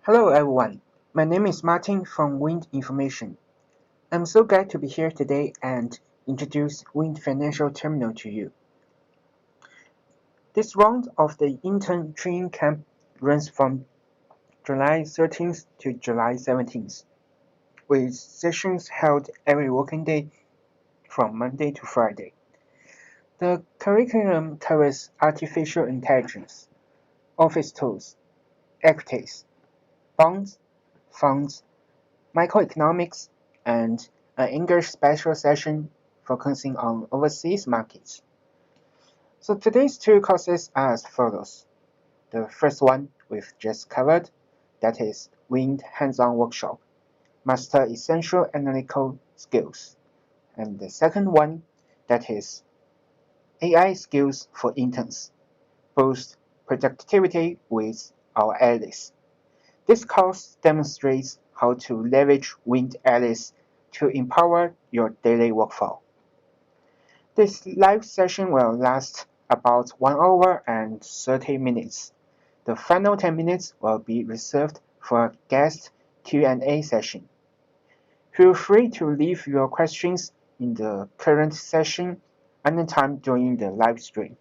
Hello everyone, my name is Martin from Wind Information. I'm so glad to be here today and introduce Wind Financial Terminal to you. This round of the intern training camp runs from July 13th to July 17th, with sessions held every working day from Monday to Friday. The curriculum covers artificial intelligence, office tools, equities, bonds, funds, microeconomics, and an English special session focusing on overseas markets. So today's two courses are as follows. The first one we've just covered, that is Wind Hands-on Workshop, Master Essential Analytical Skills. And the second one, that is AI Skills for Interns, Boost Productivity with our allies. This course demonstrates how to leverage Wind allies to empower your daily workflow. This live session will last about 1 hour and 30 minutes. The final 10 minutes will be reserved for a guest Q&A session. Feel free to leave your questions in the current session anytime during the live stream.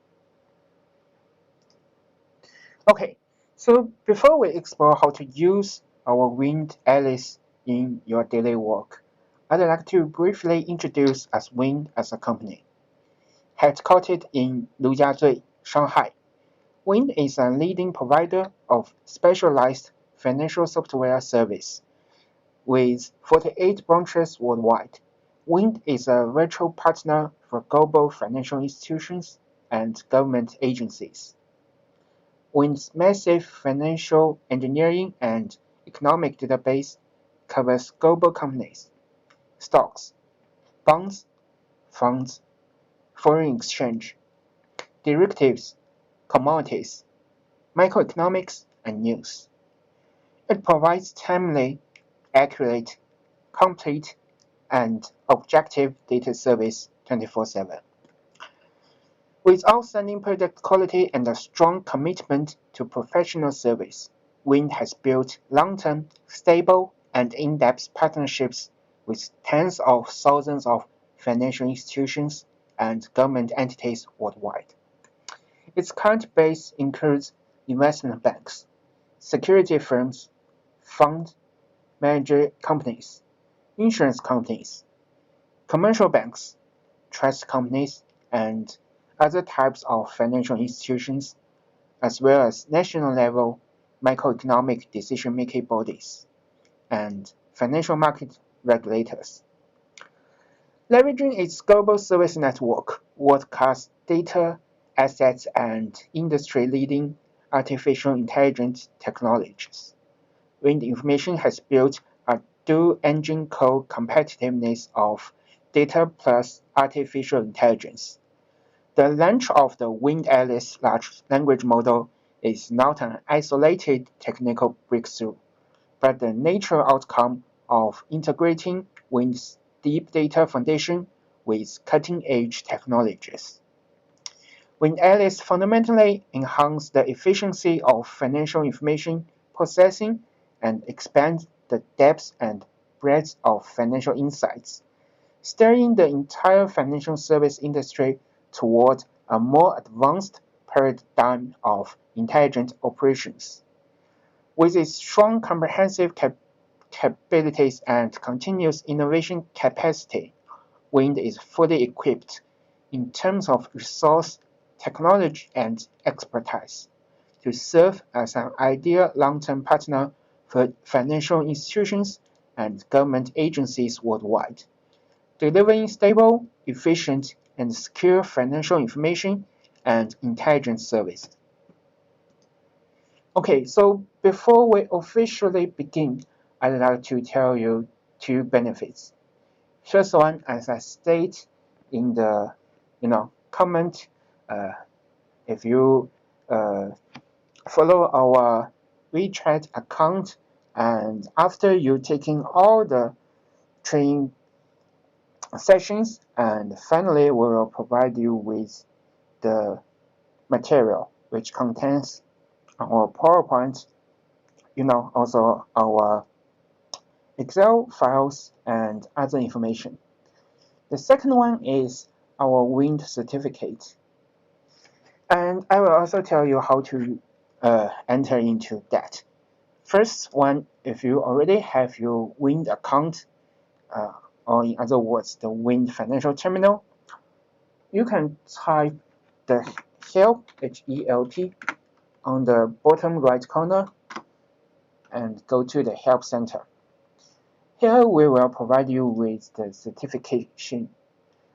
Okay, so before we explore how to use our Wind allies in your daily work, I'd like to briefly introduce us Wind as a company. Headquartered in Lujiazui, Shanghai, Wind is a leading provider of specialized financial software service. With 48 branches worldwide, Wind is a virtual partner for global financial institutions and government agencies. Wind's massive financial engineering and economic database covers global companies, stocks, bonds, funds, foreign exchange, derivatives, commodities, microeconomics, and news. It provides timely, accurate, complete, and objective data service 24/7. With outstanding product quality and a strong commitment to professional service, Wind has built long-term, stable, and in-depth partnerships with tens of thousands of financial institutions and government entities worldwide. Its current base includes investment banks, security firms, fund manager companies, insurance companies, commercial banks, trust companies, and other types of financial institutions, as well as national-level macroeconomic decision-making bodies and financial market regulators. Leveraging its global service network, world-class data, assets, and industry-leading artificial intelligence technologies, Wind Information has built a dual-engine core competitiveness of data plus artificial intelligence. The launch of the Wind Alice large language model is not an isolated technical breakthrough, but the natural outcome of integrating Wind's deep data foundation with cutting-edge technologies. Wind Alice fundamentally enhances the efficiency of financial information processing and expands the depth and breadth of financial insights, steering the entire financial service industry toward a more advanced paradigm of intelligent operations. With its strong comprehensive capabilities and continuous innovation capacity, Wind is fully equipped in terms of resource, technology, and expertise to serve as an ideal long-term partner for financial institutions and government agencies worldwide, delivering stable, efficient, and secure financial information and intelligence service. Okay, so before we officially begin, I'd like to tell you two benefits. First one, as I state in the comment, if you follow our WeChat account, and after you taking all the training sessions, and finally we will provide you with the material which contains our PowerPoint also our Excel files and other information. The second one is our wind certificate. And I will also tell you how to enter into that. First one, if you already have your Wind account, or in other words, the Wind financial terminal, you can type the help, HELP, on the bottom right corner and go to the help center. Here we will provide you with the certification,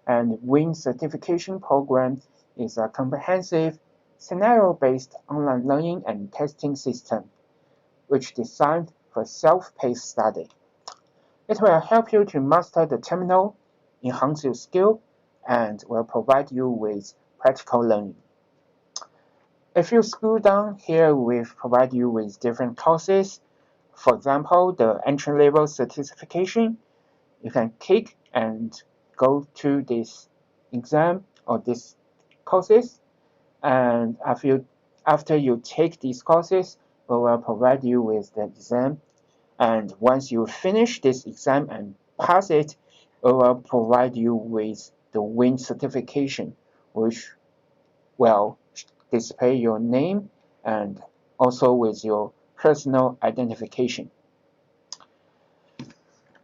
and Wind certification program is a comprehensive scenario-based online learning and testing system which is designed for self-paced study. It will help you to master the terminal, enhance your skill, and will provide you with practical learning. If you scroll down here, we provide you with different courses. For example, the entry-level certification, you can click and go to this exam or these courses. And after you take these courses, we will provide you with the exam. And once you finish this exam and pass it, we will provide you with the Wind certification, which will display your name and also with your personal identification.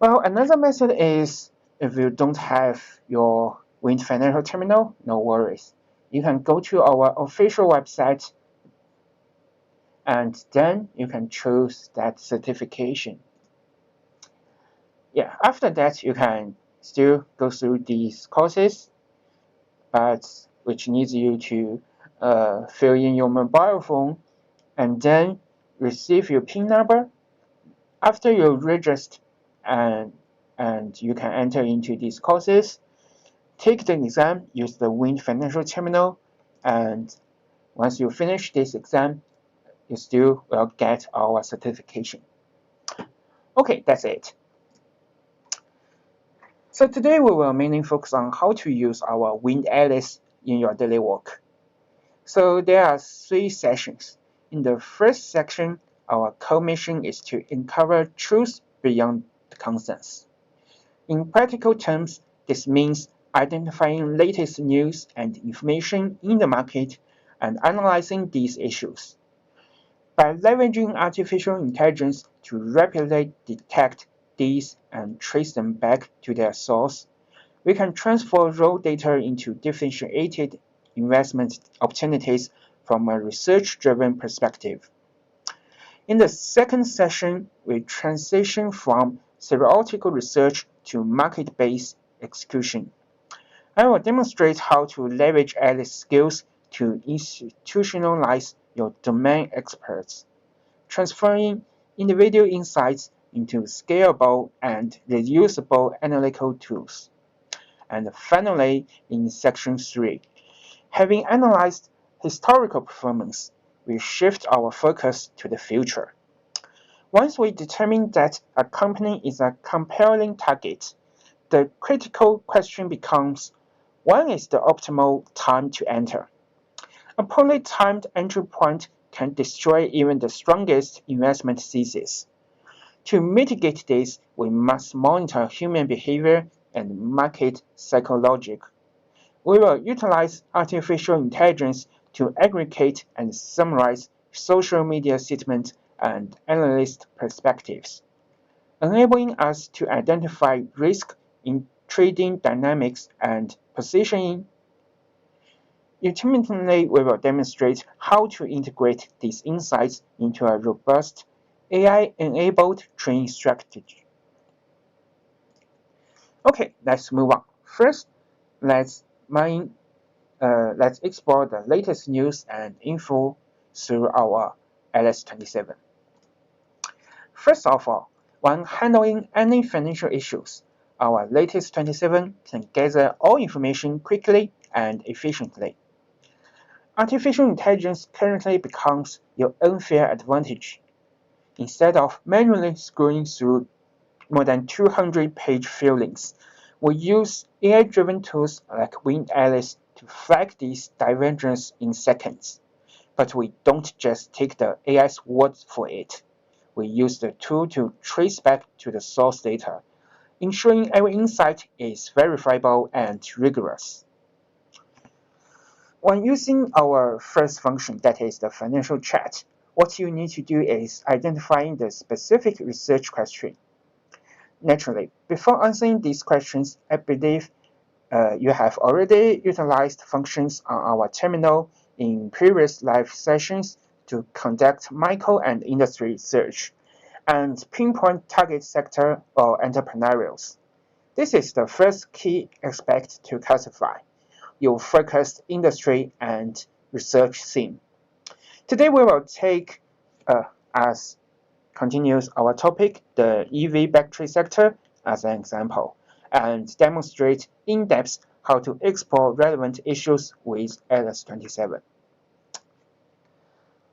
Well, another method is if you don't have your Wind financial terminal, no worries. You can go to our official website and then you can choose that certification. Yeah, after that you can still go through these courses, but which needs you to fill in your mobile phone and then receive your PIN number. After you register and you can enter into these courses, take the exam, use the Wind financial terminal, and once you finish this exam, you still will get our certification. Okay, that's it. So today we will mainly focus on how to use our Wind Atlas in your daily work. So there are 3 sessions. In the first section, our core mission is to uncover truth beyond the consensus. In practical terms, this means identifying latest news and information in the market and analyzing these issues. By leveraging artificial intelligence to rapidly detect these and trace them back to their source, we can transfer raw data into differentiated investment opportunities from a research-driven perspective. In the second session, we transition from theoretical research to market-based execution. I will demonstrate how to leverage Atlas skills to institutionalize your domain experts, transferring individual insights into scalable and reusable analytical tools. And finally, in section 3, having analyzed historical performance, we shift our focus to the future. Once we determine that a company is a compelling target, the critical question becomes, when is the optimal time to enter? A poorly timed entry point can destroy even the strongest investment thesis. To mitigate this, we must monitor human behavior and market psychology. We will utilize artificial intelligence to aggregate and summarize social media sentiment and analyst perspectives, enabling us to identify risk in trading dynamics and positioning. Ultimately, we will demonstrate how to integrate these insights into a robust AI-enabled training strategy. Okay, let's move on. First, let's explore the latest news and info through our LS27. First of all, when handling any financial issues, our latest 27 can gather all information quickly and efficiently. Artificial intelligence currently becomes your unfair advantage. Instead of manually scrolling through more than 200-page filings, we use AI-driven tools like Wind Atlas to flag these divergences in seconds. But we don't just take the AI's word for it. we use the tool to trace back to the source data, ensuring every insight is verifiable and rigorous. When using our first function, that is the financial chat, what you need to do is identifying the specific research question. Naturally, before answering these questions, I believe you have already utilized functions on our terminal in previous live sessions to conduct micro and industry research and pinpoint target sector or entrepreneurials. This is the first key aspect to classify your focused industry and research theme. Today we will take as continues our topic, the EV battery sector, as an example, and demonstrate in depth how to explore relevant issues with LS27.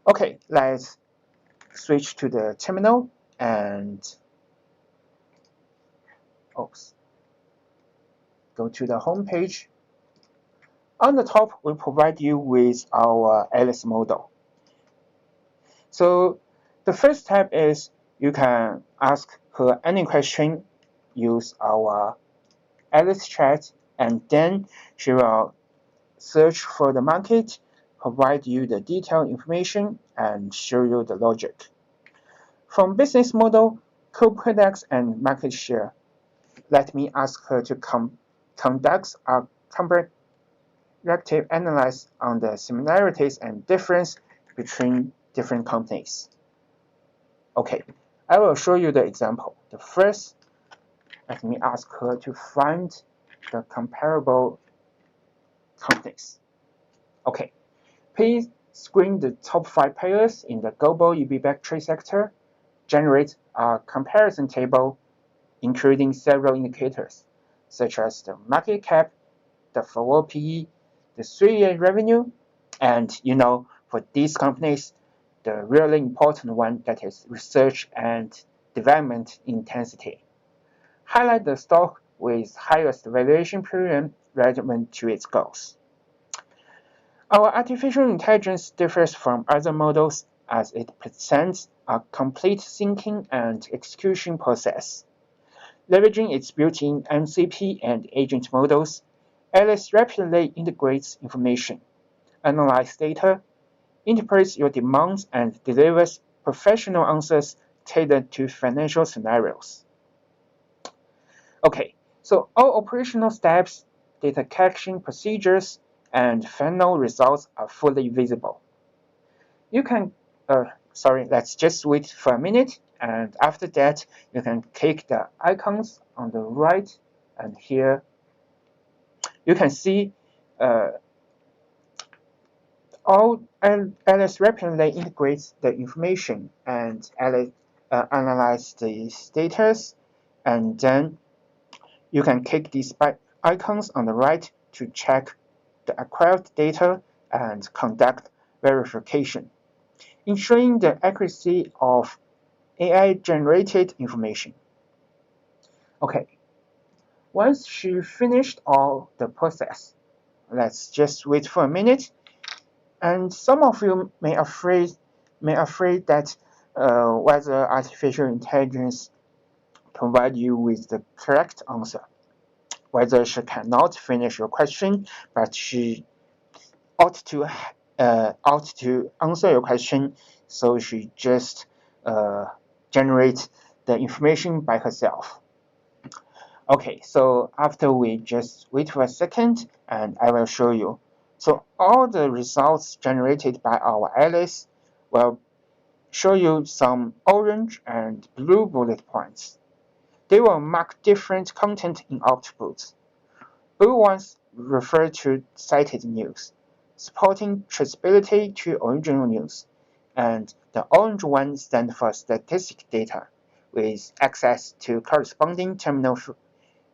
Okay, let's switch to the terminal and go to the home page. On the top, we provide you with our Alice model. So the first step is you can ask her any question, use our Alice chat, and then she will search for the market, provide you the detailed information, and show you the logic. From business model, co-products, and market share, let me ask her to conduct a comparative analysis on the similarities and difference between different companies. Okay, I will show you the example. The first, let me ask her to find the comparable companies. Okay, please screen the top 5 players in the global EV battery sector, generate a comparison table including several indicators, such as the market cap, the forward PE, the 3-year revenue, and for these companies, the really important one, that is research and development intensity. Highlight the stock with highest valuation premium relevant to its goals. Our artificial intelligence differs from other models as it presents a complete thinking and execution process. Leveraging its built-in MCP and agent models, Alice rapidly integrates information, analyzes data, interprets your demands, and delivers professional answers tailored to financial scenarios. Okay, so all operational steps, data collection procedures, and final results are fully visible. You can, let's just wait for a minute, and after that, you can click the icons on the right, and here you can see Alice rapidly integrates the information and analyze the status, and then you can click these icons on the right to check the acquired data and conduct verification, ensuring the accuracy of AI-generated information. Okay, once she finished all the process, let's just wait for a minute. And some of you may afraid that whether artificial intelligence provide you with the correct answer, whether she cannot finish your question, but she ought to answer your question, so she just generates the information by herself. Okay, so after we just wait for a second, and I will show you. So all the results generated by our Alice will show you some orange and blue bullet points. They will mark different content in outputs. Blue ones refer to cited news, supporting traceability to original news, and the orange one stands for statistic data, with access to corresponding terminal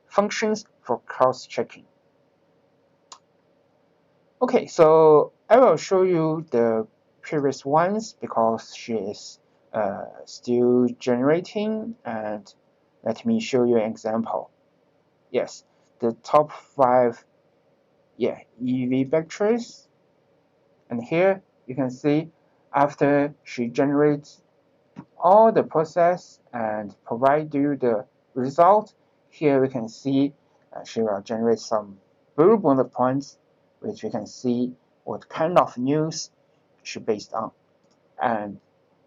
functions for cross-checking. Okay, so I will show you the previous ones because she is still generating, and let me show you an example. Yes, the top 5 EV batteries, and here you can see after she generates all the process and provide you the result. Here we can see she will generate some blue bullet points, which we can see what kind of news she based on. And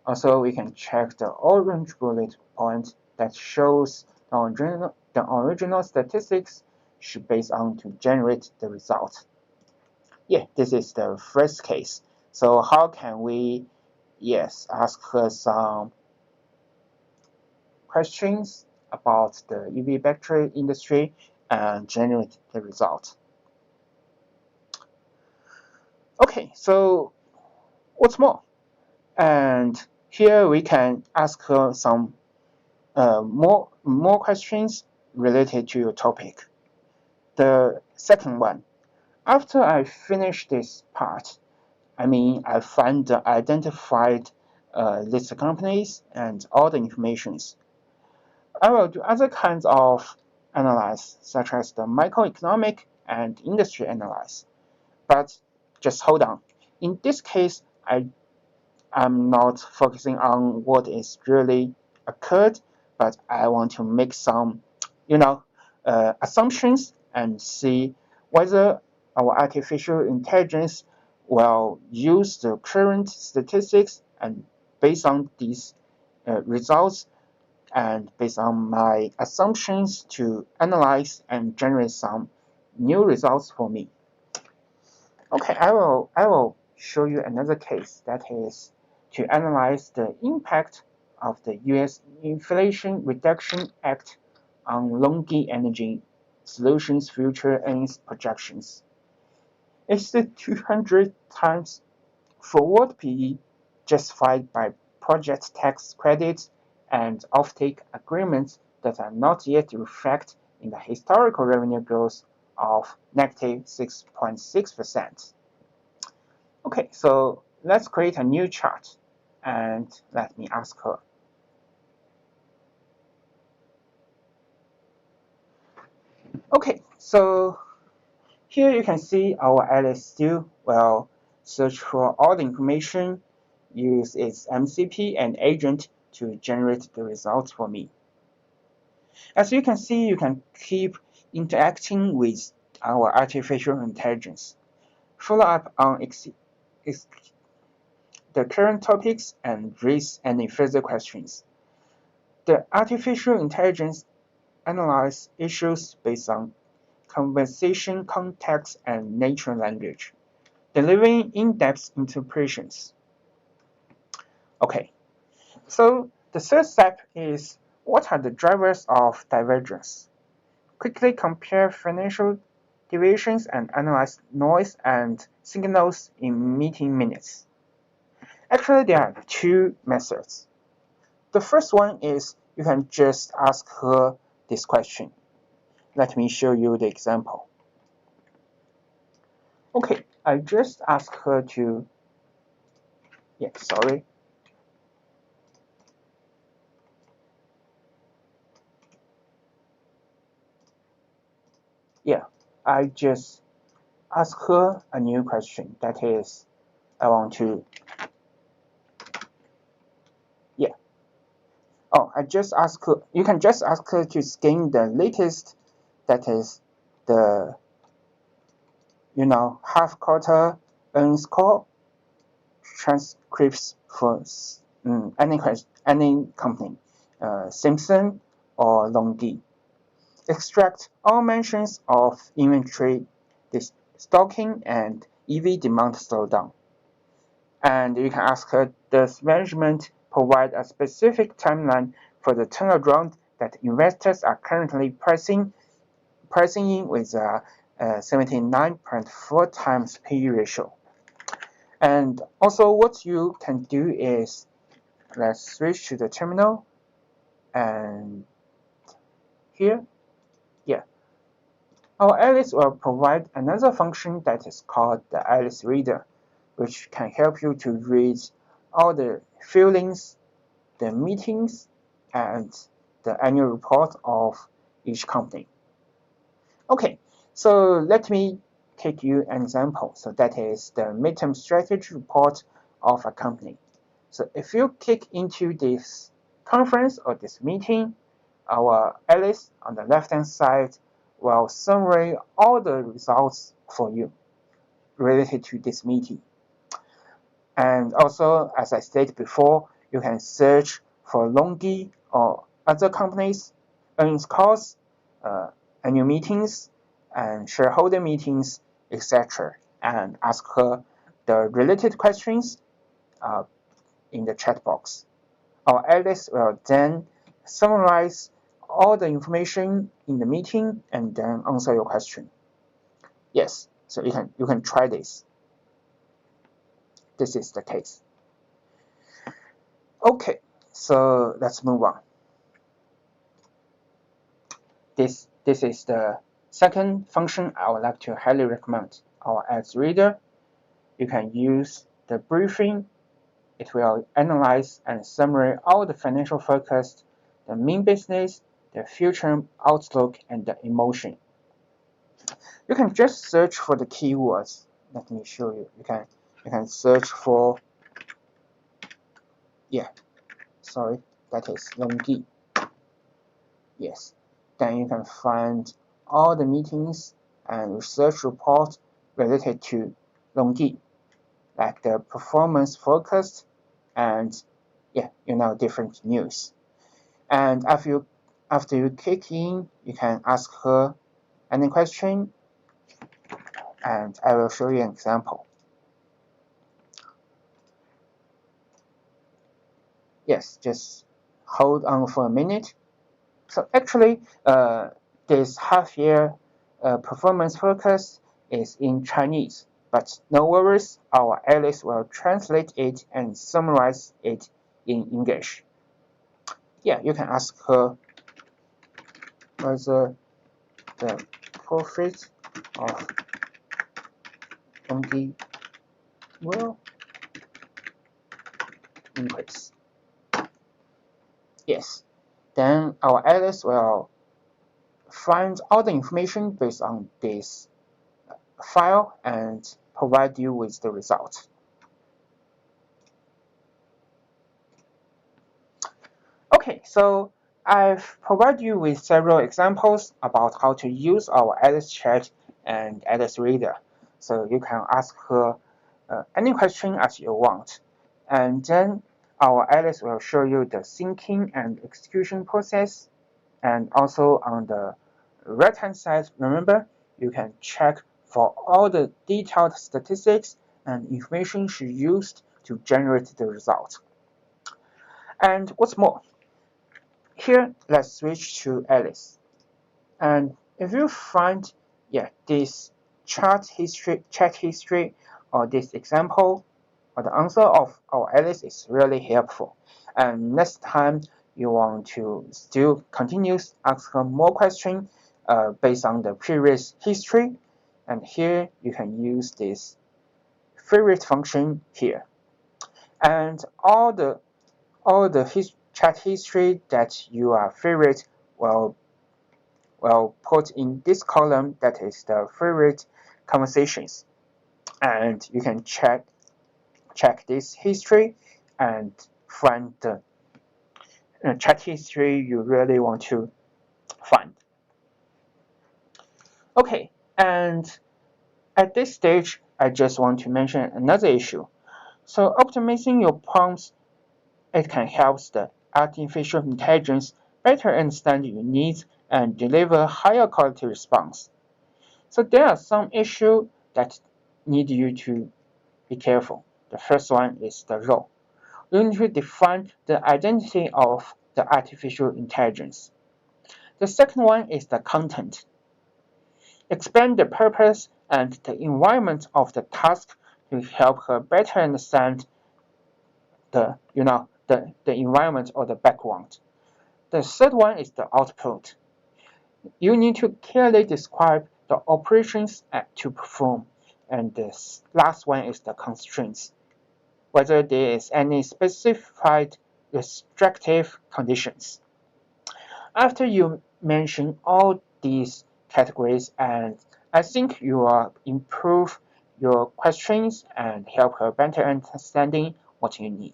also we can check the orange bullet point that shows the original statistics she based on to generate the result. Yeah, this is the first case. So how can we, yes, ask her some questions about the EV battery industry and generate the result. Okay, so what's more? And here we can ask her some more questions related to your topic. The second one, after I finish this part, I find the identified list of companies and all the informations. I will do other kinds of analysis, such as the microeconomic and industry analysis. But just hold on. In this case, I'm not focusing on what is really occurred, but I want to make some, assumptions and see whether our artificial intelligence will use the current statistics and based on these results and based on my assumptions to analyze and generate some new results for me. Okay, I will show you another case that is to analyze the impact of the US Inflation Reduction Act on LONGi Energy Solutions future earnings projections. Is the 200 times forward PE justified by project tax credits and offtake agreements that are not yet reflected in the historical revenue growth of negative 6.6%. Okay, so let's create a new chart and let me ask her. Okay, so here you can see our Alice still will search for all the information, use its MCP and agent to generate the results for me. As you can see, you can keep interacting with our artificial intelligence. Follow up on the current topics and raise any further questions. The artificial intelligence analyzes issues based on conversation context and natural language, delivering in-depth interpretations. Okay, so the third step is what are the drivers of divergence? Quickly compare financial deviations and analyze noise and signals in meeting minutes. Actually, there are two methods. The first one is you can just ask her this question. Let me show you the example. Okay, I just asked her to, sorry. Yeah, I just asked her a new question. That is, I want to, I just asked her, you can just ask her to scan the latest, that is the, half quarter earnings call transcripts for any company, Simpson or LONGi. Extract all mentions of inventory stocking and EV demand slowdown. And you can ask her, does management provide a specific timeline for the turnaround that investors are currently pricing in with a 79.4 times PE ratio? And also what you can do is, let's switch to the terminal and here, our Alice will provide another function that is called the Alice Reader, which can help you to read all the filings, the meetings, and the annual report of each company. Okay, so let me take you an example. So that is the midterm strategy report of a company. So if you click into this conference or this meeting, our Alice on the left-hand side will summarize all the results for you related to this meeting. And also, as I stated before, you can search for Longi or other companies' earnings calls, annual meetings, and shareholder meetings, etc., and ask her the related questions in the chat box. Our Alice will then summarize all the information in the meeting and then answer your question. Yes, so you can try this. This is the case. Okay, so let's move on. This is the second function I would like to highly recommend. Our ads reader, you can use the briefing. It will analyze and summarize all the financial forecast, the main business, the future outlook, and the emotion. You can just search for the keywords. Let me show you. You can search for that is Longi. Yes. Then you can find all the meetings and research reports related to Longi, like the performance forecast and different news. And after you click in, you can ask her any question, and I will show you an example. Yes, just hold on for a minute. So actually, this half-year performance forecast is in Chinese, but no worries, our Alice will translate it and summarize it in English. Yeah, you can ask her whether the profit of Longi will increase. Yes, then our Alice will find all the information based on this file and provide you with the result. Okay, so I've provided you with several examples about how to use our Alice chat and Alice reader. So you can ask her any question as you want. And then our Alice will show you the thinking and execution process. And also on the right-hand side, remember, you can check for all the detailed statistics and information she used to generate the result. And what's more, here, let's switch to Alice. And if you find this chat history, or this example, or the answer of our Alice is really helpful. And next time you want to still continue ask her more questions based on the previous history, and here you can use this favorite function here. And all the chat history that you are favorite will put in this column, that is the favorite conversations, and you can check this history and find the chat history you really want to find. Okay, and at this stage I just want to mention another issue. So optimizing your prompts, it can help the artificial intelligence better understand your needs and deliver higher quality response. So there are some issues that need you to be careful. The first one is the role. You need to define the identity of the artificial intelligence. The second one is the content. Explain the purpose and the environment of the task to help her better understand the environment or the background. The third one is the output. You need to clearly describe the operations to perform. And the last one is the constraints, whether there is any specified restrictive conditions. After you mention all these categories, and I think you will improve your questions and help her better understanding what you need.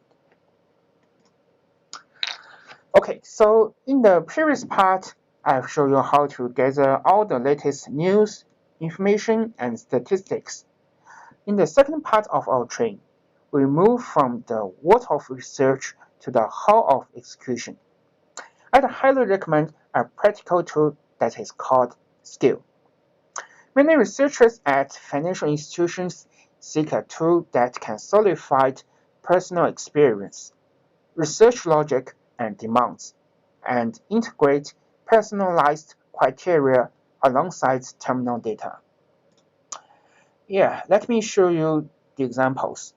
Okay, so in the previous part, I've shown you how to gather all the latest news, information, and statistics. In the second part of our training, we move from the what of research to the how of execution. I'd highly recommend a practical tool that is called Skill. Many researchers at financial institutions seek a tool that can solidify personal experience, research logic, and demands, and integrate personalized criteria alongside terminal data. Yeah, let me show you the examples.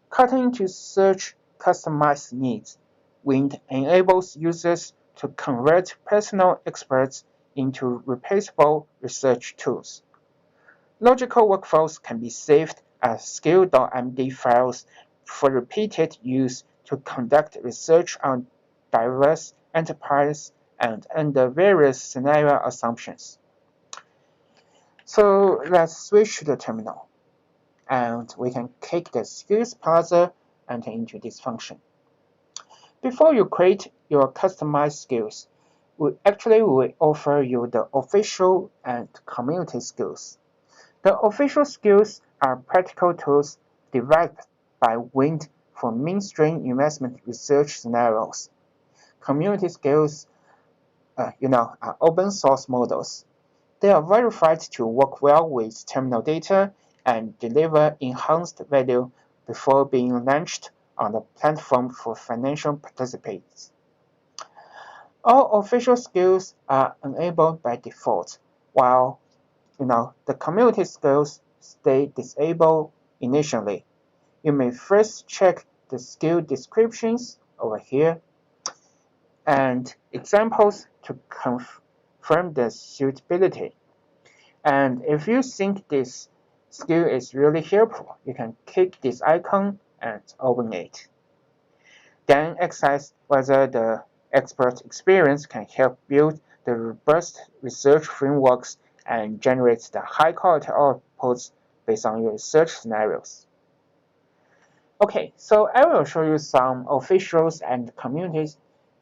Cutting to search customized needs. Wind enables users to convert personal experts into repeatable research tools. Logical workflows can be saved as skill.md files for repeated use to conduct research on diverse enterprises and under various scenario assumptions. So let's switch to the terminal, and we can click the skills parser and enter into this function. Before you create your customized skills, we actually will offer you the official and community skills. The official skills are practical tools developed by Wind for mainstream investment research scenarios. Community skills, are open source models. They are verified to work well with terminal data and deliver enhanced value before being launched on the platform for financial participants. All official skills are enabled by default, while the community skills stay disabled initially. You may first check the skill descriptions over here and examples to confirm the suitability. And if you think this skill is really helpful, you can click this icon and open it. Then access whether the expert experience can help build the robust research frameworks and generate the high-quality outputs based on your research scenarios. Okay, so I will show you some officials and community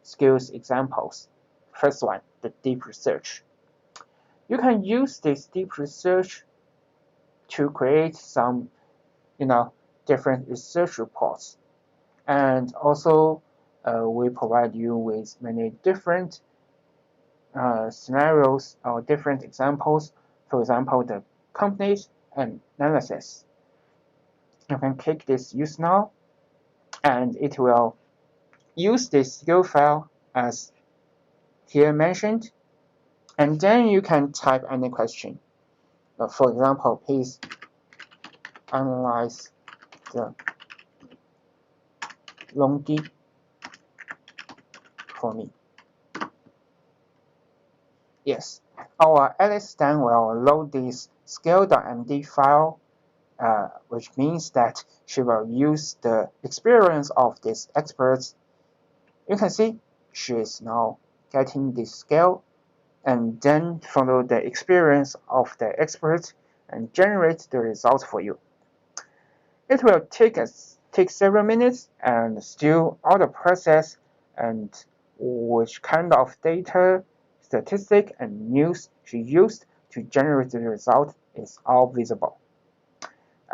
skills examples. First one, the deep research. You can use this deep research to create some, different research reports. And also, we provide you with many different scenarios or different examples. For example, the companies and analysis. You can click this use now, and it will use this skill file as here mentioned, and then you can type any question. For example, please analyze the long D for me. Yes, our Alice then will load this scale.md file, which means that she will use the experience of these experts. You can see she is now getting this scale and then follow the experience of the experts and generate the result for you. It will take several minutes and still all the process and which kind of data, statistic, and news she used to generate the result is all visible.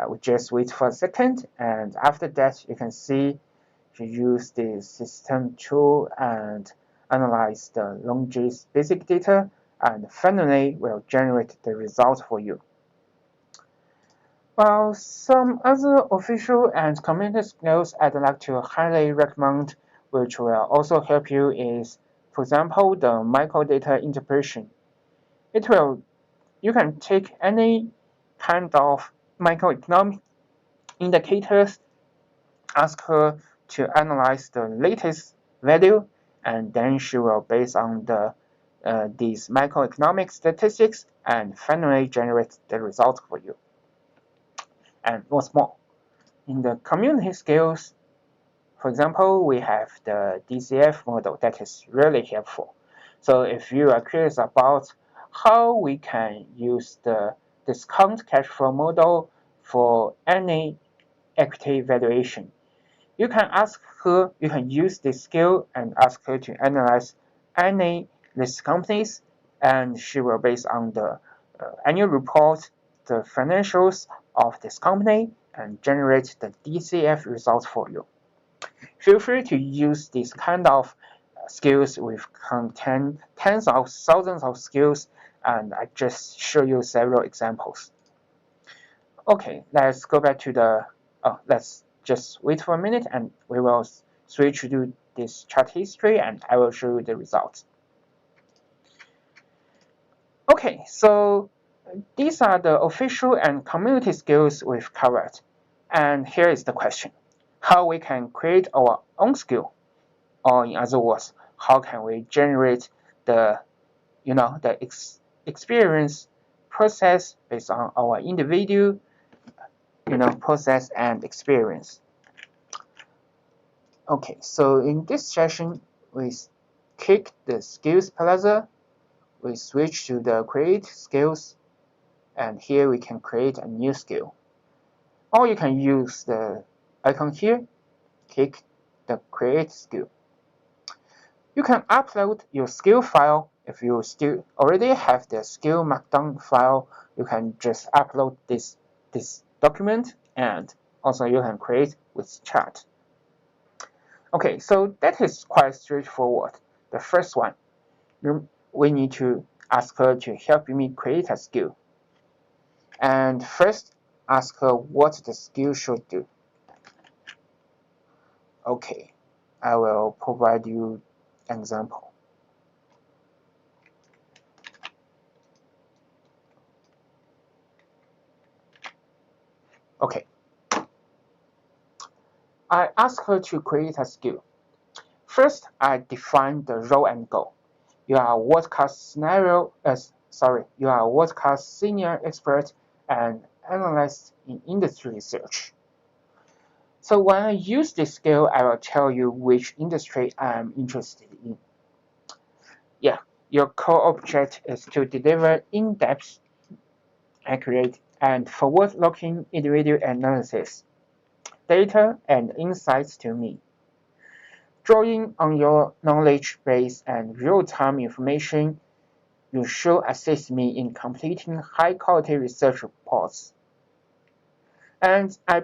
We just wait for a second, and after that you can see she used the system tool and analyze the LongG's basic data, and finally will generate the result for you. While some other official and community skills I'd like to highly recommend, which will also help you, is, for example, the microdata interpretation. You can take any kind of microeconomic indicators, ask her to analyze the latest value, and then she will, based on these microeconomic statistics, and finally generate the result for you. And what's more, in the community skills, for example, we have the DCF model that is really helpful. So if you are curious about how we can use the discount cash flow model for any equity valuation, You can use this skill and ask her to analyze any list companies, and she will, based on the annual report, the financials of this company, and generate the DCF results for you. Feel free to use this kind of skills with contain tens of thousands of skills, and I just show you several examples. Okay, let's go back to let's just wait for a minute and we will switch to this chart history and I will show you the results. Okay, so these are the official and community skills we've covered. And here is the question: how we can create our own skill? Or in other words, how can we generate the experience process based on our individual process and experience. Okay, so in this session, we click the Skills Plaza, we switch to the Create Skills, and here we can create a new skill. Or you can use the icon here, click the Create Skill. You can upload your skill file. If you still already have the skill markdown file, you can just upload this document, and also you can create with chart. Okay, so that is quite straightforward. The first one, we need to ask her to help me create a skill. And first, ask her what the skill should do. Okay, I will provide you an example. Okay, I ask her to create a skill. First, I define the role and goal. You are a world-class you are a world-class senior expert and analyst in industry research. So when I use this skill, I will tell you which industry I am interested in. Yeah, your core object is to deliver in-depth, accurate, and forward-looking individual analysis, data, and insights to me. Drawing on your knowledge base and real-time information, you should assist me in completing high-quality research reports. And I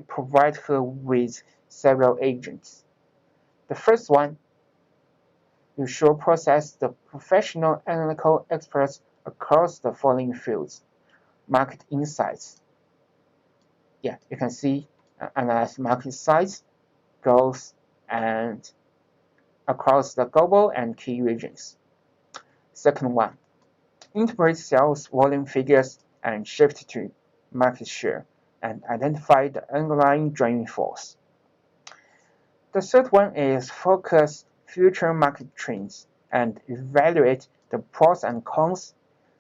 provide her with several agents. The first one, you should process the professional analytical experts across the following fields: market insights. Yeah, you can see analyze market size, growth, and across the global and key regions. Second one, interpret sales volume figures and shift to market share and identify the underlying driving force. The third one is focus future market trends and evaluate the pros and cons,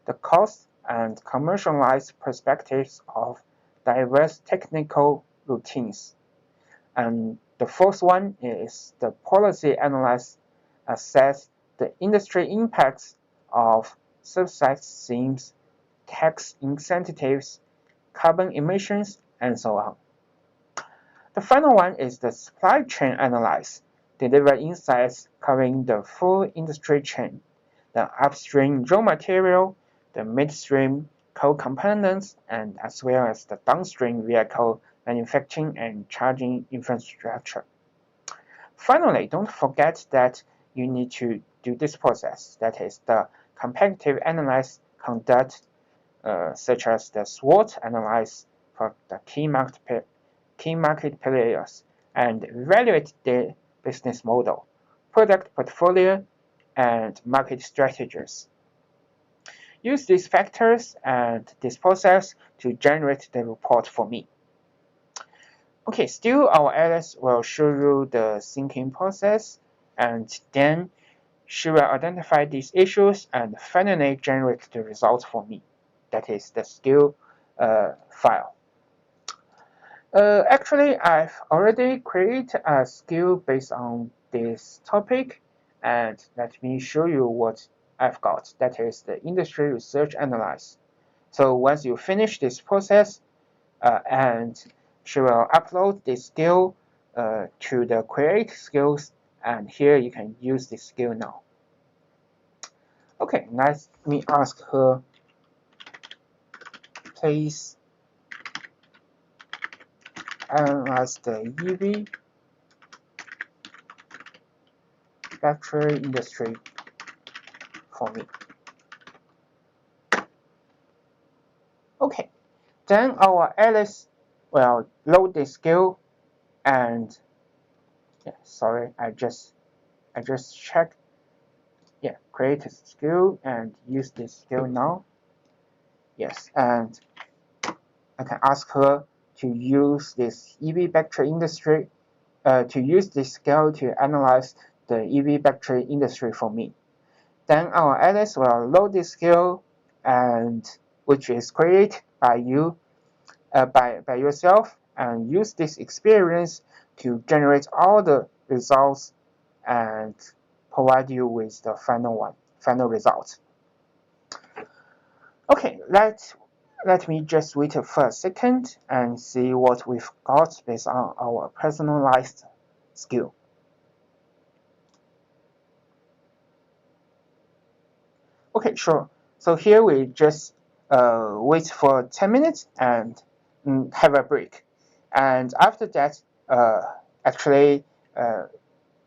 the cost and commercialized perspectives of diverse technical routines. And the fourth one is the policy analysis, assess the industry impacts of subsidy schemes, tax incentives, carbon emissions, and so on. The final one is the supply chain analysis, deliver insights covering the full industry chain, the upstream raw material, the midstream core components, and as well as the downstream vehicle manufacturing and charging infrastructure. Finally, don't forget that you need to do this process, that is the competitive analysis conduct, such as the SWOT analysis for the key market players, and evaluate their business model, product portfolio, and market strategies. Use these factors and this process to generate the report for me. Okay, still our Alice will show you the thinking process, and then she will identify these issues and finally generate the results for me. That is the skill file. Actually, I've already created a skill based on this topic, and let me show you what I've got. That is the industry research analysis. So once you finish this process, and she will upload this skill to the create skills, and here you can use this skill now. Okay, let me ask her, please analyze the EV battery industry for me. Okay, then our Alice will load the skill, and sorry, I just checked. Yeah, create a skill and use this skill now. Yes, and I can ask her to use this EV battery industry, to use this skill to analyze the EV battery industry for me. Then our Alice will load this skill, and which is created by you, by yourself, and use this experience to generate all the results and provide you with the final result. Okay, let me just wait for a second and see what we've got based on our personalized skill. Okay, sure. So here we just wait for 10 minutes and have a break. And after that, actually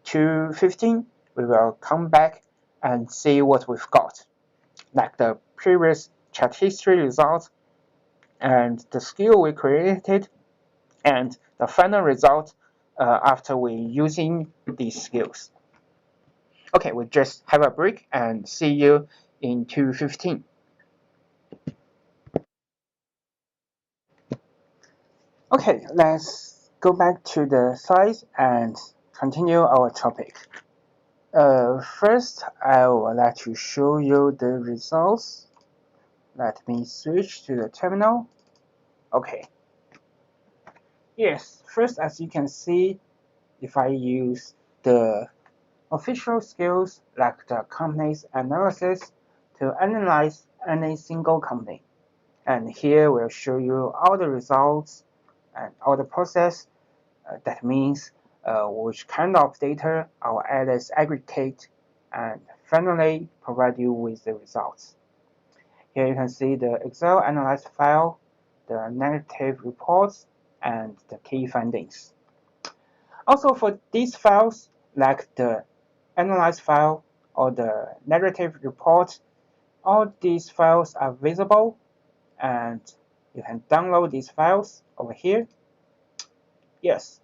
2:15, we will come back and see what we've got, like the previous chat history results and the skill we created and the final result after we using these skills. Okay, we just have a break and see you in 2:15. Okay, let's go back to the slides and continue our topic. First, I would like to show you the results. Let me switch to the terminal. Okay. Yes, first, as you can see, if I use the official skills like the company's analysis to analyze any single company, and here we'll show you all the results and all the process. That means which kind of data our Alice aggregate, and finally provide you with the results. Here you can see the Excel analyzed file, the negative reports, and the key findings. Also for these files, like the analyzed file or the narrative report, all these files are visible, and you can download these files over here. Yes,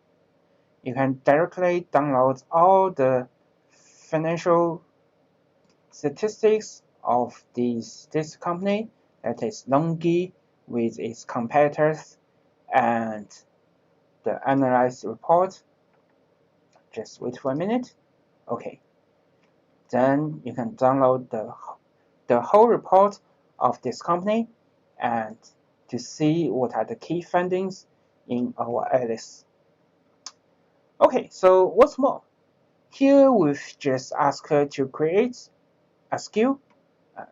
you can directly download all the financial statistics of this company, that is Longi, with its competitors and the analyzed report. Just wait for a minute. Okay. Then you can download the whole report of this company and to see what are the key findings in our Alice. Okay, so what's more? Here we've just asked her to create a skill.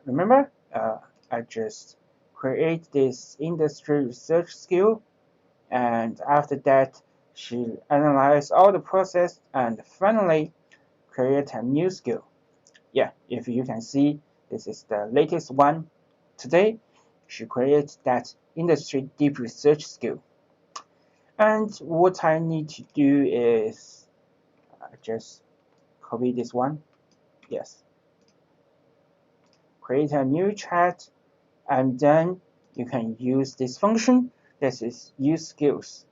Remember, I just create this industry research skill, and after that, she analyzed all the process and finally create a new skill. Yeah, if you can see, this is the latest one. Today, she created that industry deep research skill. And what I need to do is just copy this one. Yes. Create a new chat, and then you can use this function. This is use skills.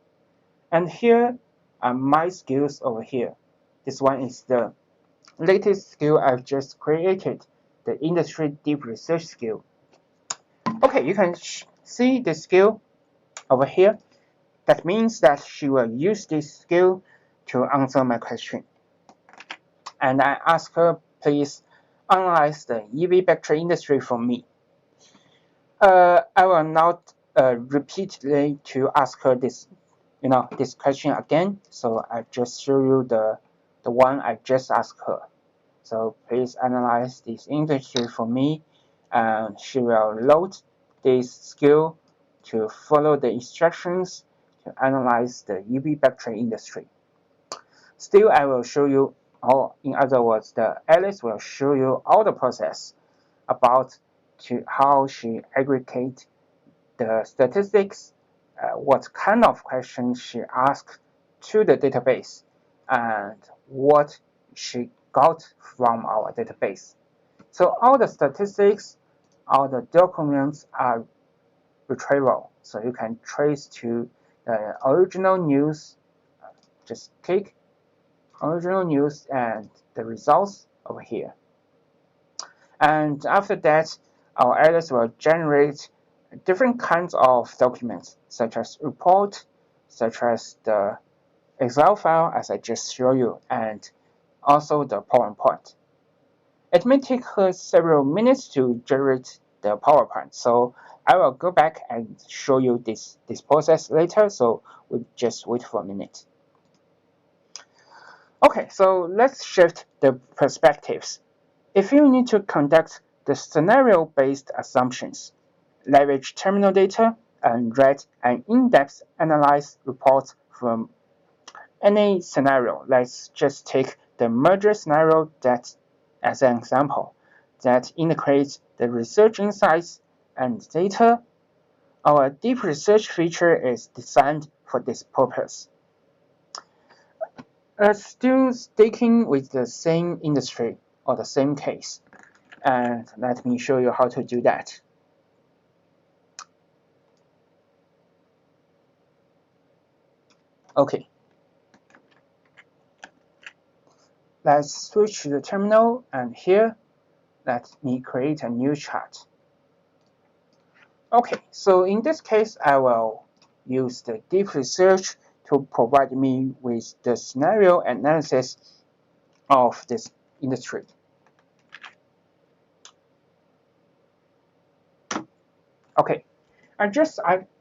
And here are my skills over here. This one is the latest skill I've just created, the industry deep research skill. Okay, you can see the skill over here. That means that she will use this skill to answer my question. And I ask her, please analyze the EV battery industry for me. I will not repeatedly to ask her this question again. So I just show you the one I just asked her. So please analyze this industry for me, and she will load this skill to follow the instructions to analyze the EV battery industry. Still, I will show you, or in other words, the Alice will show you all the process about how she aggregate the statistics, what kind of questions she asked to the database, and what she got from our database. So all the statistics, all the documents are retrievable. So you can trace to the original news. Just click original news and the results over here. And after that, our Alice will generate different kinds of documents, such as report, such as the Excel file, as I just showed you, and also the PowerPoint. It may take her several minutes to generate the PowerPoint, so I will go back and show you this process later, so we just wait for a minute. Okay, so let's shift the perspectives. If you need to conduct the scenario-based assumptions, leverage terminal data, and write an in-depth analysis report from any scenario, let's just take the merger scenario that as an example that integrates the research insights and data. Our deep research feature is designed for this purpose. Still sticking with the same industry or the same case, and let me show you how to do that. Okay, let's switch to the terminal, and here let me create a new chart. Okay, so in this case I will use the deep research to provide me with the scenario analysis of this industry. Okay, I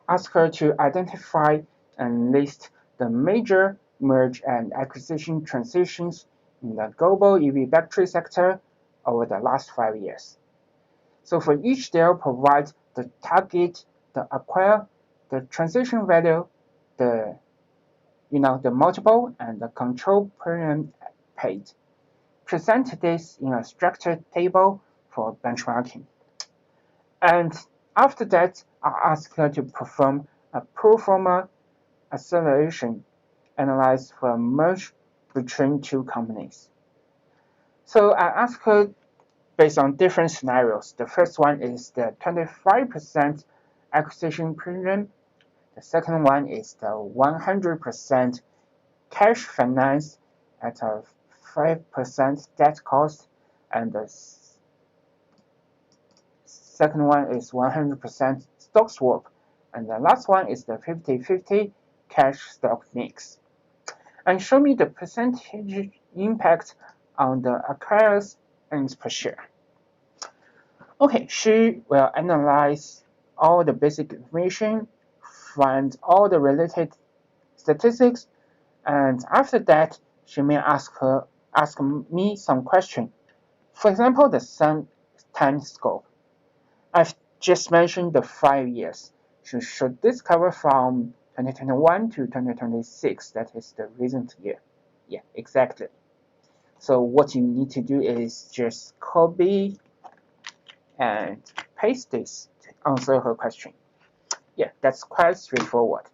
asked her to identify and list the major merge and acquisition transitions in the global EV battery sector over the last 5 years. So for each deal, provide the target, the acquire, the transition value, the multiple, and the control premium paid. Present this in a structured table for benchmarking. And after that, I ask her to perform a pro forma acceleration analysis for a merge between two companies. So I ask her based on different scenarios. The first one is the 25% acquisition premium. The second one is the 100% cash finance at a 5% debt cost, and the second one is 100% stock swap, and the last one is the 50-50 cash stock mix. And show me the percentage impact on the acquirer's earnings per share. Okay, she will analyze all the basic information, find all the related statistics, and after that, she may ask me some question. For example, the time scope. I've just mentioned the 5 years. So should this cover from 2021 to 2026? That is the recent year. Yeah, exactly. So what you need to do is just copy and paste this to answer her question. Yeah, that's quite straightforward.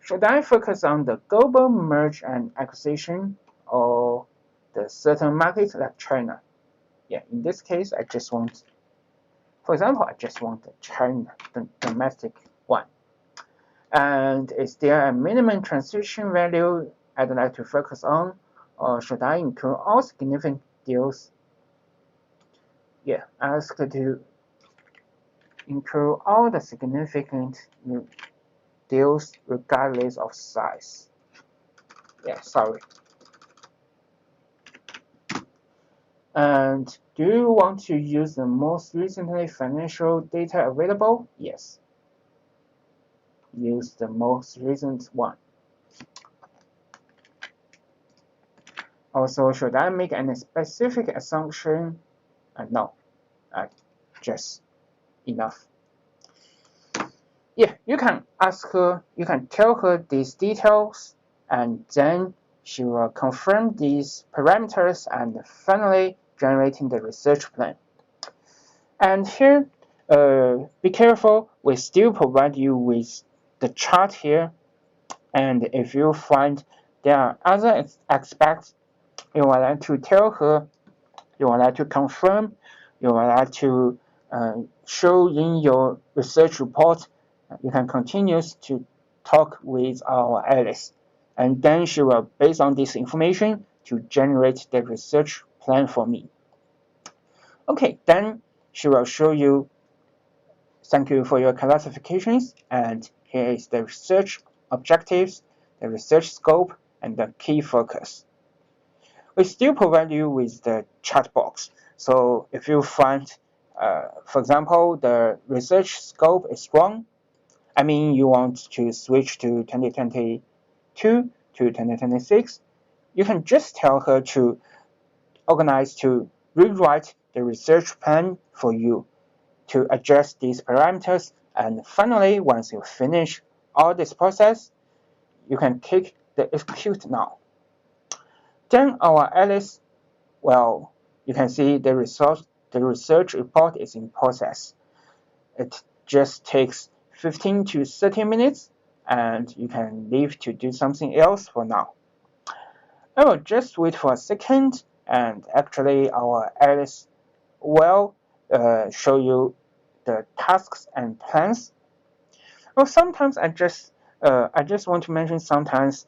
Should I focus on the global merge and acquisition or the certain market like China? Yeah, in this case, for example, I just want the China, the domestic one. And is there a minimum transition value I'd like to focus on, or should I include all significant deals? Yeah, ask to include all the significant deals regardless of size. Yeah, sorry. And do you want to use the most recently financial data available? Yes. Use the most recent one. Also, should I make any specific assumption? No, just enough. Yeah, you can ask her, you can tell her these details, and then she will confirm these parameters and finally generating the research plan. And here, be careful, we still provide you with the chart here. And if you find there are other aspects you would like to tell her, you would like to confirm, you would like to show in your research report, you can continue to talk with our Alice. And then she will, based on this information, to generate the research plan for me. Okay, then she will show you, thank you for your classifications, and here is the research objectives, the research scope, and the key focus. We still provide you with the chat box. So if you find, for example, the research scope is wrong, I mean you want to switch to 2022 to 2026, you can just tell her to organize to rewrite the research plan for you to adjust these parameters. And finally, once you finish all this process, you can click the execute now. Then our Alice, well, you can see the research report is in process. It just takes 15 to 30 minutes, and you can leave to do something else for now. I will just wait for a second, and actually our Alice will show you the tasks and plans. Well, sometimes I just want to mention sometimes,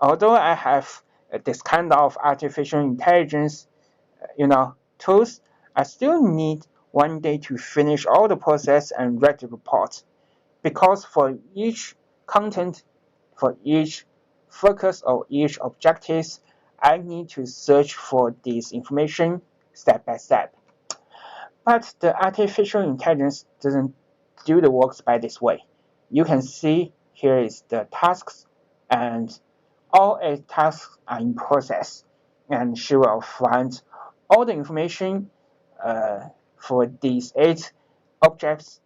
although I have this kind of artificial intelligence, tools, I still need one day to finish all the process and write the report, because for each content, for each focus or each objectives, I need to search for this information step by step. But the artificial intelligence doesn't do the works by this way. You can see here is the tasks, and all 8 tasks are in process, and she will find all the information for these 8 objects.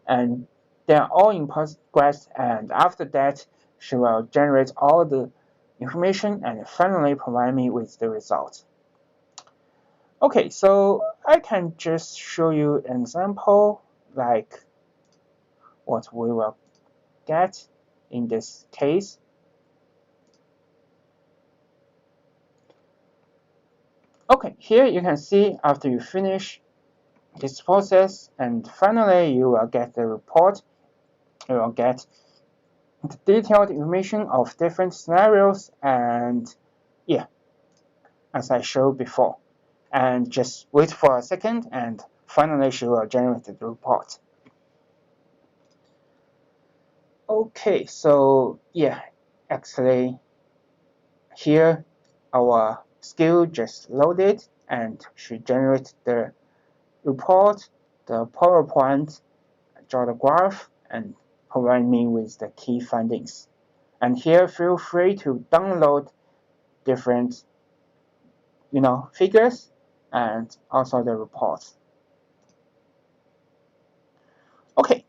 And they are all in progress, and after that she will generate all the information and finally provide me with the result. Okay, so I can just show you an example like what we will get in this case. Okay, here you can see after you finish this process and finally you will get the report. You will get the detailed information of different scenarios, and yeah, as I showed before. And just wait for a second, and finally she will generate the report. Okay, so yeah, actually here our skill just loaded and she generates the report, the PowerPoint, draw the graph, and provide me with the key findings. And here feel free to download different figures and also the reports. Okay,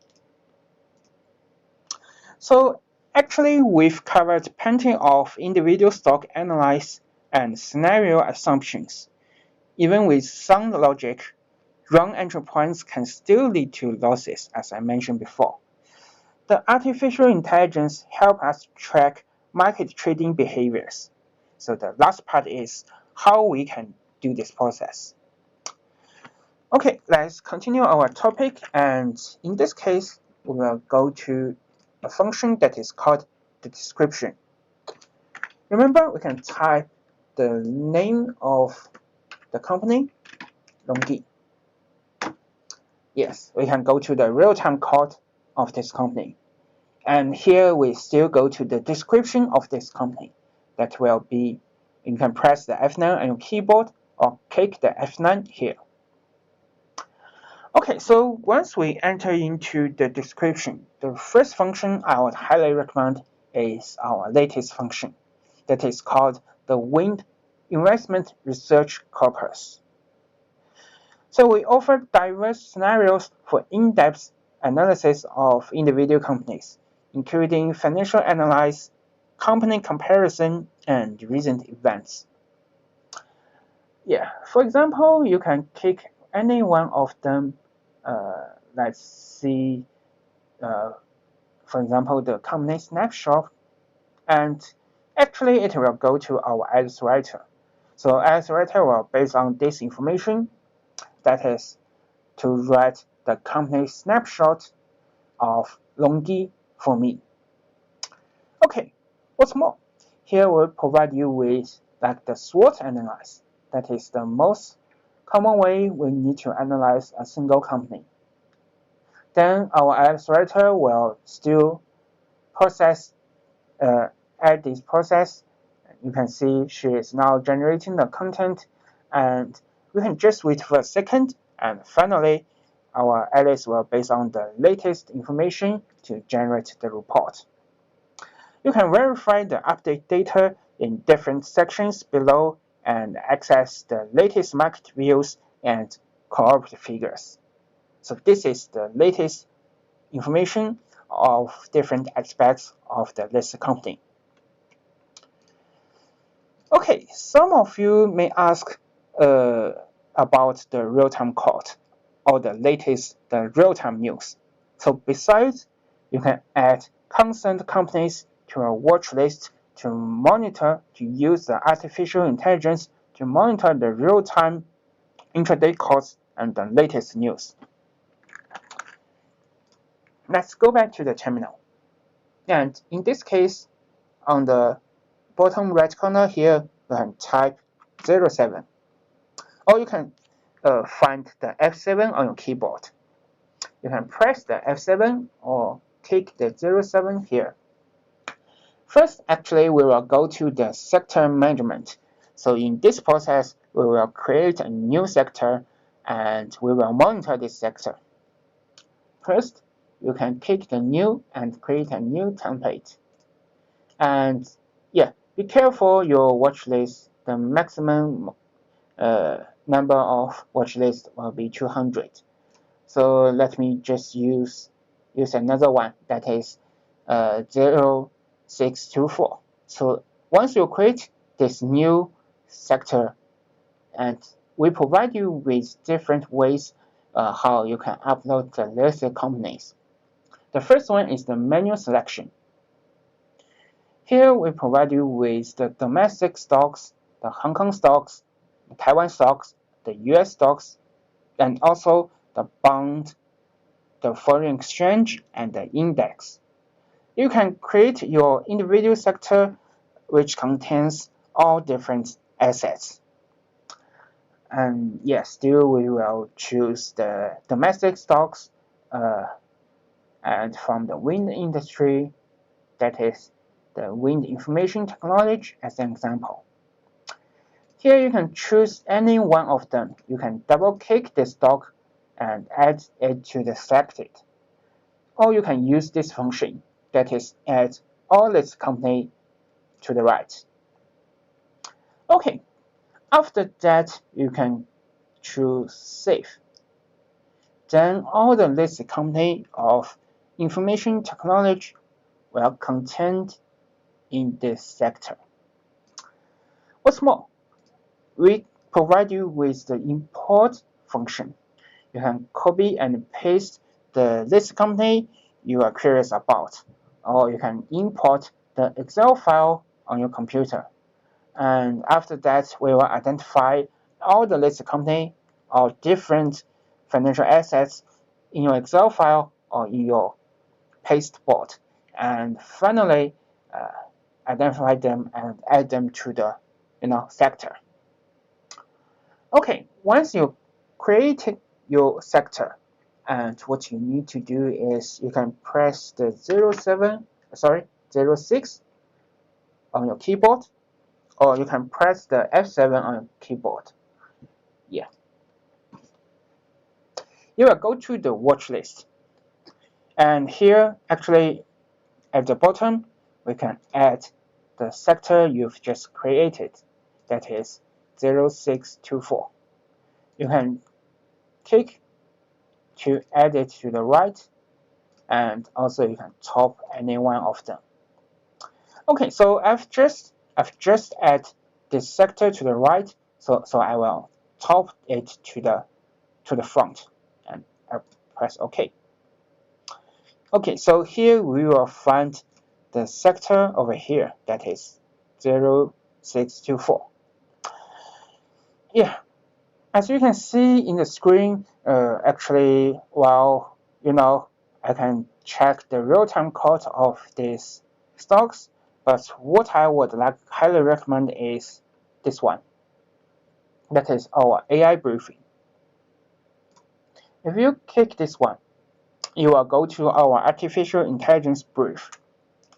so actually we've covered plenty of individual stock analysis and scenario assumptions. Even with sound logic, wrong entry points can still lead to losses, as I mentioned before. The artificial intelligence helps us track market trading behaviors. So the last part is how we can do this process. Okay, let's continue our topic, and in this case, we will go to a function that is called the description. Remember, we can type the name of the company, Longyi. Yes, we can go to the real-time code of this company. And here we still go to the description of this company. That will be, you can press the F9 on your keyboard or click the F9 here. Okay, so once we enter into the description, the first function I would highly recommend is our latest function that is called the Wind Investment Research Corpus. So we offer diverse scenarios for in-depth analysis of individual companies. including financial analysis, company comparison, and recent events. Yeah, for example, you can click any one of them. Let's see, for example, the company snapshot, and actually it will go to our ads writer. So ads writer will, based on this information, that is to write the company snapshot of Longi for me. Okay, what's more, here we'll provide you with like the SWOT analysis. That is the most common way we need to analyze a single company. Then our ads writer will still process, add this process. You can see she is now generating the content, and we can just wait for a second, and finally our Alice will, based on the latest information, to generate the report. You can verify the update data in different sections below and access the latest market views and cooperative figures. So this is the latest information of different aspects of the listed company. Okay, some of you may ask about the real-time quote or the latest real-time news. So besides, you can add consent companies to a watch list to monitor, to use the artificial intelligence to monitor the real-time intraday quotes and the latest news. Let's go back to the terminal. And in this case, on the bottom right corner here, you can type 07. Or you can find the F7 on your keyboard. You can press the F7 or click the 07 here. First, actually, we will go to the sector management. So in this process, we will create a new sector and we will monitor this sector. First, you can click the new and create a new template. And yeah, be careful your watch list. The maximum number of watch lists will be 200. So let me just use another one that is 0624. So once you create this new sector, and we provide you with different ways how you can upload the listed companies. The first one is the manual selection. Here we provide you with the domestic stocks, the Hong Kong stocks, the Taiwan stocks, the US stocks, and also the bond, the foreign exchange, and the index. You can create your individual sector which contains all different assets. And yes, still we will choose the domestic stocks and from the wind industry, that is the wind information technology as an example. Here you can choose any one of them. You can double click the stock and add it to the selected. Or you can use this function, that is add all listed company to the right. Okay, after that you can choose save. Then all the listed company of information technology will contained in this sector. What's more, we provide you with the import function. You can copy and paste the list company you are curious about, or you can import the Excel file on your computer. And after that, we will identify all the list company or different financial assets in your Excel file or in your pasteboard, and finally identify them and add them to the sector. Okay, once you created your sector, and what you need to do is you can press the 06 on your keyboard, or you can press the F7 on your keyboard. Yeah. You will go to the watch list. And here, actually, at the bottom, we can add the sector you've just created, that is 0624. You can click to add it to the right, and also you can top any one of them. Okay, so I've just add this sector to the right, so I will top it to the front, and I press OK. Okay, so here we will find the sector over here, that is 0624. Yeah, as you can see in the screen, actually, well, I can check the real-time cost of these stocks, but what I would highly recommend is this one. That is our AI briefing. If you click this one, you will go to our artificial intelligence brief.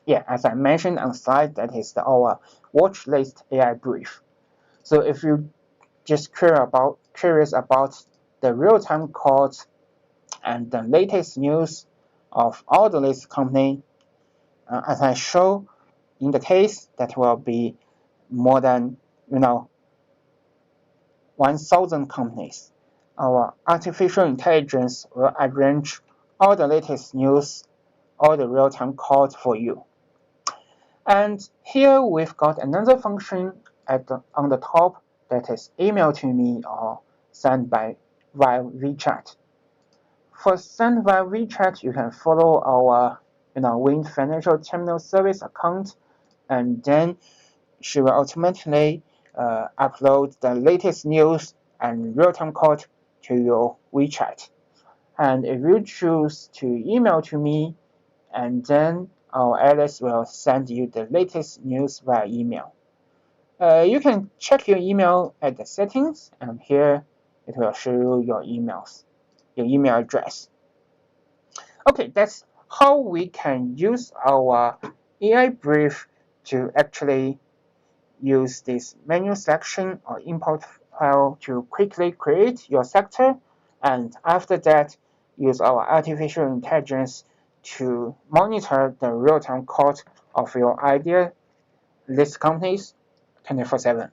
Yeah, as I mentioned on slide, that is our watch list AI brief. So if you just curious about the real-time calls and the latest news of all the listed company, as I show in the case, that will be more than 1,000 companies. Our artificial intelligence will arrange all the latest news, all the real-time calls for you. And here we've got another function on the top, that is email to me or send via WeChat. For send via WeChat, you can follow our Wind Financial Terminal Service account, and then she will automatically upload the latest news and real-time code to your WeChat. And if you choose to email to me, and then our Alice will send you the latest news via email. You can check your email at the settings, and here it will show you your email address. Okay, that's how we can use our AI brief to actually use this menu selection or import file to quickly create your sector, and after that, use our artificial intelligence to monitor the real-time code of your idea list companies 24/7.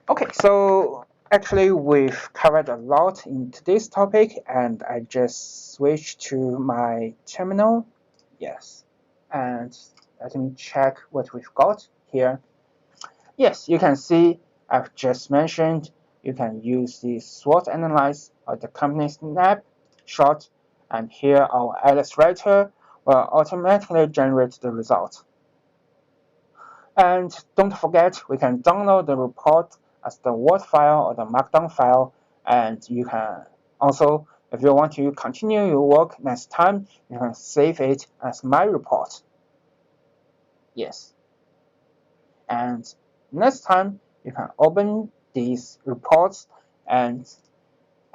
Okay, so actually we've covered a lot in today's topic, and I just switched to my terminal. Yes, and let me check what we've got here. Yes, you can see I've just mentioned you can use the SWOT analyze or the company snapshot, and here our Illustrator will automatically generate the result. And don't forget, we can download the report as the Word file or the Markdown file, and you can also, if you want to continue your work next time, you can save it as my report. Yes. And next time, you can open these reports, and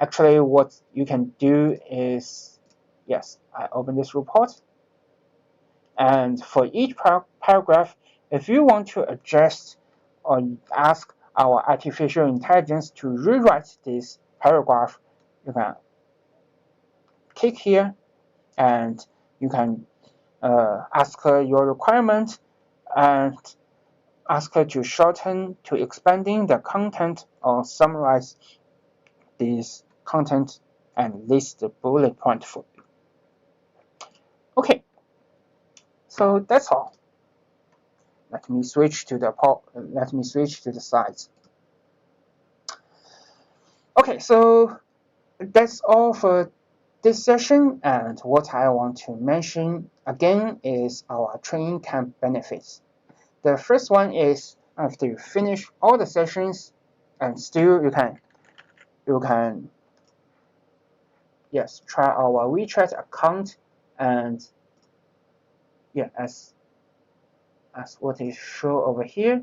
actually what you can do is, yes, I open this report, and for each paragraph, if you want to adjust or ask our artificial intelligence to rewrite this paragraph, you can click here, and you can ask her your requirement and ask her to shorten to expanding the content or summarize this content and list the bullet point for you. Okay, so that's all. Let me switch to the slides. Okay, so that's all for this session, and what I want to mention again is our training camp benefits. The first one is after you finish all the sessions, and still you can yes, try our WeChat account, and yeah, as what is shown over here,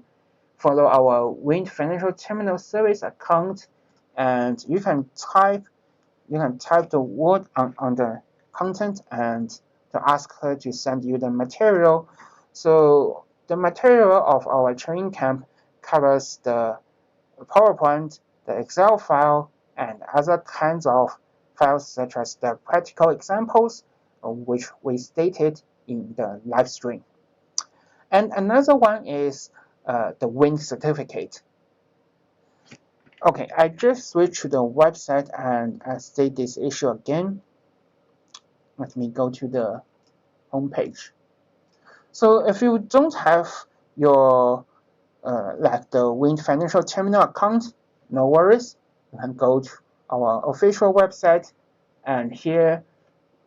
follow our Wind Financial Terminal Service account, and you can type the word on the content and to ask her to send you the material. So the material of our training camp covers the PowerPoint, the Excel file, and other kinds of files such as the practical examples, which we stated in the live stream. And another one is the Wind certificate. Okay, I just switched to the website and I state this issue again. Let me go to the home page. So if you don't have your like the Wind Financial Terminal account, no worries. You can go to our official website, and here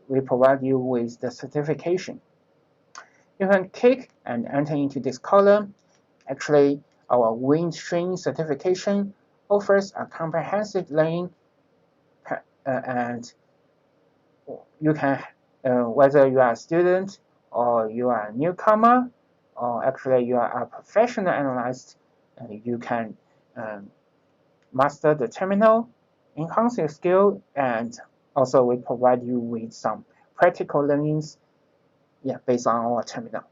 we provide you with the certification. You can click and enter into this column. Actually, our Windstream certification offers a comprehensive learning and you can, whether you are a student or you are a newcomer, or actually you are a professional analyst, you can master the terminal, enhance your skill, and also we provide you with some practical learnings based on our terminal.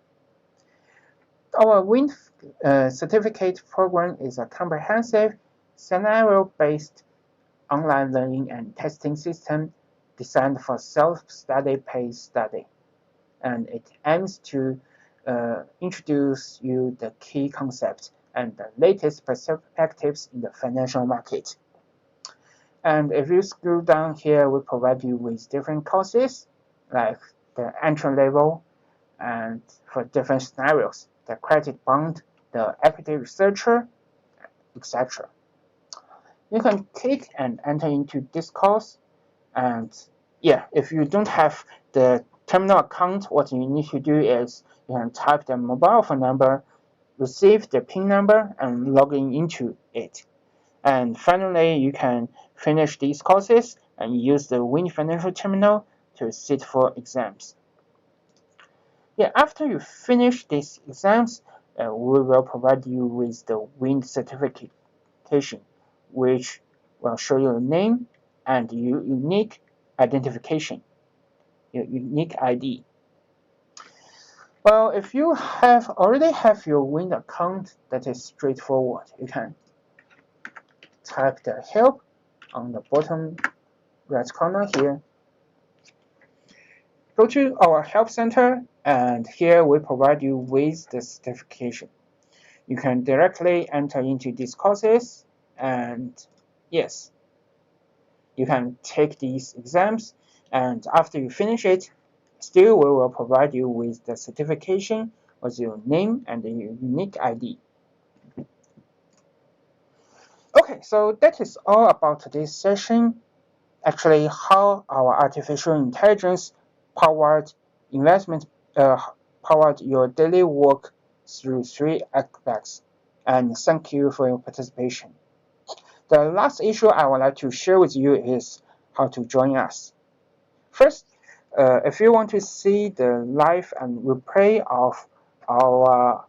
Our Wind certificate program is a comprehensive, scenario-based online learning and testing system designed for self-study paced study, and it aims to introduce you the key concepts and the latest perspectives in the financial market. And if you scroll down here, we provide you with different courses, like the entry level, and for different scenarios, the credit bond, the equity researcher, etc. You can click and enter into this course, and if you don't have the terminal account, what you need to do is you can type the mobile phone number, receive the PIN number, and log into it. And finally, you can finish these courses and use the Wind Financial Terminal to sit for exams. After you finish these exams, we will provide you with the Wind certification, which will show you the name and your unique identification, your unique ID. Well, if you already have your Wind account, that is straightforward. You can type the help on the bottom right corner here. Go to our help center, and here we provide you with the certification. You can directly enter into these courses, and yes, you can take these exams, and after you finish it, still we will provide you with the certification with your name and your unique ID. Okay, so that is all about today's session. Actually, how our artificial intelligence powered investment powered your daily work through 3 aspects. And thank you for your participation. The last issue I would like to share with you is how to join us. First, if you want to see the live and replay of our,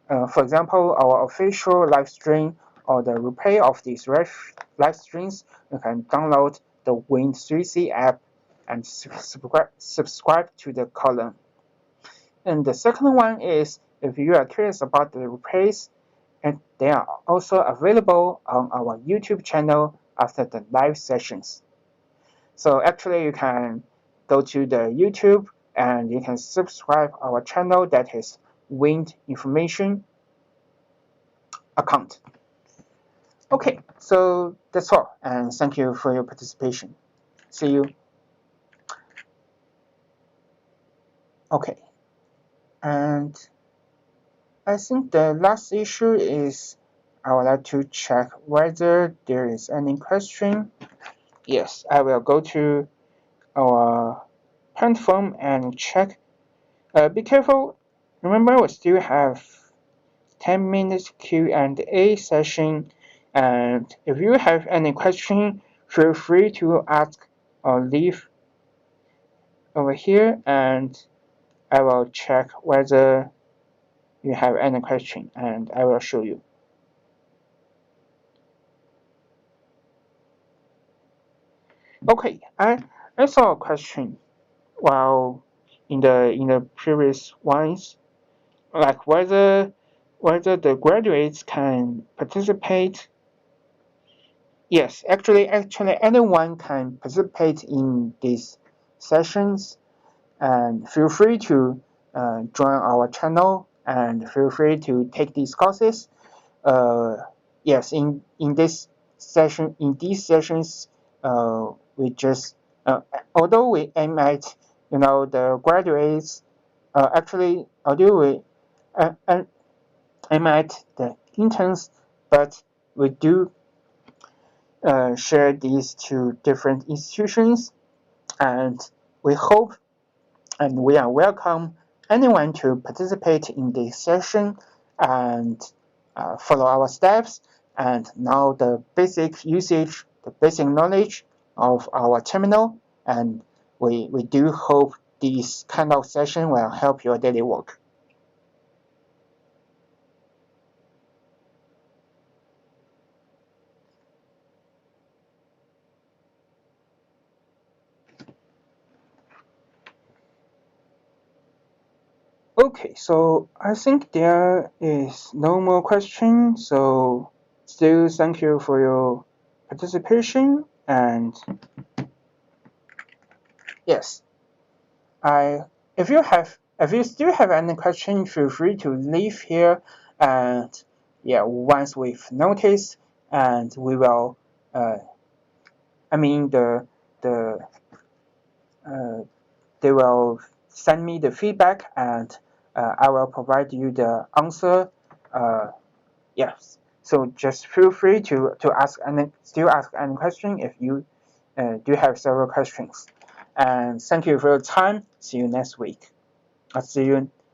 for example, our official live stream or the replay of these live streams, you can download the Wind3C app and subscribe to the column. And the second one is, if you are curious about the replays, and they are also available on our YouTube channel after the live sessions. So actually you can go to the YouTube and you can subscribe our channel, that is Wind Information account. Okay, so that's all, and thank you for your participation. See you. Okay, and I think the last issue is I would like to check whether there is any question. Yes, I will go to our platform and check. Be careful. Remember, we still have 10 minutes Q&A session, and if you have any question, feel free to ask or leave over here, and I will check whether you have any question, and I will show you. Okay, I saw a question while in the previous ones, like whether the graduates can participate. Yes, actually anyone can participate in these sessions, and feel free to join our channel and feel free to take these courses. Yes, in these sessions, we just although we aim at the graduates actually, although I'm at the interns, but we do share these two different institutions, and we hope and we are welcome anyone to participate in this session and follow our steps and know the basic usage, the basic knowledge of our terminal. And we do hope this kind of session will help your daily work. Okay, so I think there is no more question. So still thank you for your participation, and yes, I if you still have any question, feel free to leave here, and yeah, once we've noticed, and we will I mean the they will send me the feedback, and I will provide you the answer. Yes. So just feel free to ask and still ask any question if you do have several questions. And thank you for your time. See you next week. I'll see you